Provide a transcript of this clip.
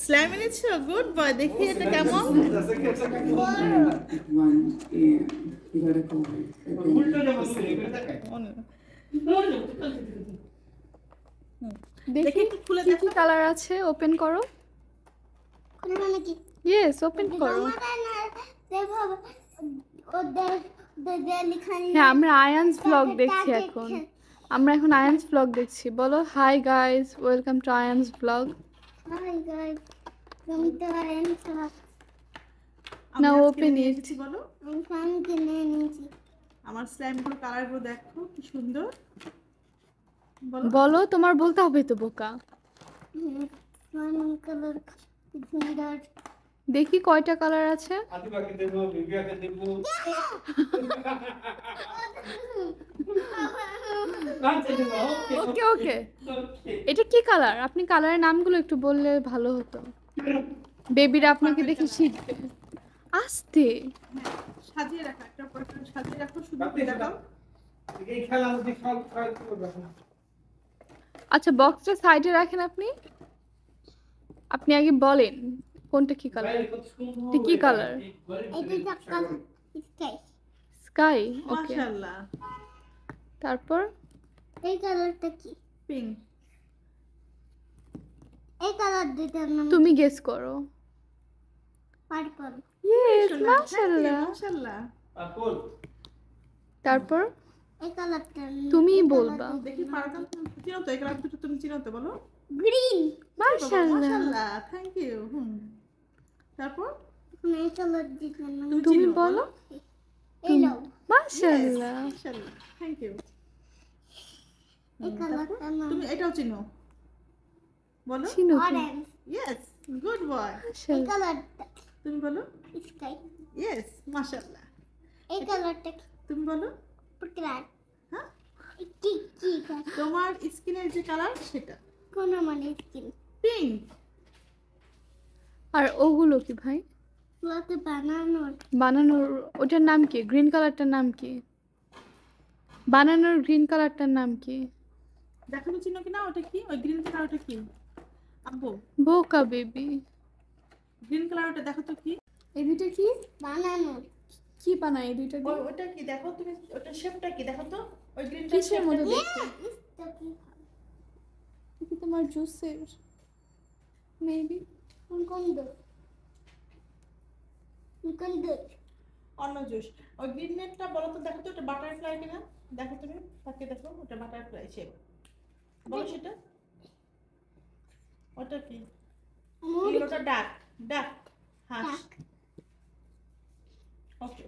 Slime এনেছো, good boy. দেখি এটা কেমন। দেখি খুলে কি কি কালার আছে, ওপেন করো। ইয়েস, ওপেন করো। হ্যাঁ, আমরা আয়ান্স ব্লগ দেখছি এখন। আমরা এখন আয়ান্স ব্লগ দেখছি। বলো hi guys, welcome to Ayan's blog. Hi guys, welcome to Ayan's vlog. Now open it. বলো I'm trying to manage it. আমার স্লাইম গুলো কালার গুলো দেখো কি সুন্দর। বলো, তোমার বলতে হবে তো বোকা। One color finger. দেখি কয়টা কালার আছে। আদিবাকে দেব, বিবিয়াকে দেব। ওকে ওকে। এটা কি কালার? আপনি কালারের নামগুলো একটু বললে ভালো হতো। বেবিরা আপনাকে দেখে শিখবে। আস্তে সাজিয়ে রাখো, একটা পর একটা সাজিয়ে রাখো, শুধু দেখাও। এই খেলা মধ্যে সব কাজ করবে। আচ্ছা, বক্সটা সাইডে রাখেন আপনি। আপনি আগে বলেন কোনটা কি কালার। এটা কি colour? It is a color. Sky. Sky. Okay, মাশাআল্লাহ। তারপর এই কালারটা কি? পিঙ্ক। এই কালার দুইটার নাম তুমি গেস করো। পার্পল। ইয়েস, মাশাআল্লাহ। মাশাআল্লাহ। আপল। তারপর এই কালারটা তুমিই বলবা। দেখি পারগান চিনো তো, এই কালার দুটো তুমি চিনো তো, বলো। গ্রিন। মাশাআল্লাহ। মাশাআল্লাহ, থ্যাংক ইউ। তারপর এই কালার দুইটার নাম তুমি চিনো, বলো। ইয়েলো। মাশাআল্লাহ। মাশাআল্লাহ, থ্যাংক ইউ। এই কালারটার নাম তুমি এটাও চিনো, বলো। চিনো কি? অরেঞ্জ। Yes, good boy. এই মাশাআল্লাহ। কালারটা তুমি বলো। স্কাই। ইয়েস, মাশাআল্লাহ। এই কালারটা কি? তুমি বলো। পুটলার। হ্যাঁ, কি কি কালার? তোমার স্কিনের যে কালার সেটা কোন মানে স্কিন? পিঙ্ক। আর ওগুলো কি ভাই? পুরাতে বানানোর বানানোর ওটার নাম কি? গ্রিন কালারটার নাম কি? বানানোর গ্রিন কালারটার নাম কি? দেখো তো চিনো কিনা, ওটা কি? ওই গ্রিন কালার, ওটা কি আব্বু? বোকা বেবি। গ্রিন কালার ওটা দেখো তো কি? এই দুইটা কি? বানানোর কি বানায় এই দুইটা দিয়ে? ওটা কি দেখো তুমি, ওটা শেপটা কি দেখো তো, ওই গ্রিনটা কিসের মধ্যে দেখতে? ইসটা কি? কি তোমার জুসের মেবি। কোন দই? কোন দই? অন্য জুস। ওই গ্রিন নেটটা বলো তো, দেখো তো ওটা বাটারফ্লাই কিনা, দেখো তুমি তাকে দেখো, ওটা বাটারফ্লাই শেপ, বলো সেটা। ওটা কি? ওটা ডাক, ডাক হাঁস। ওকে,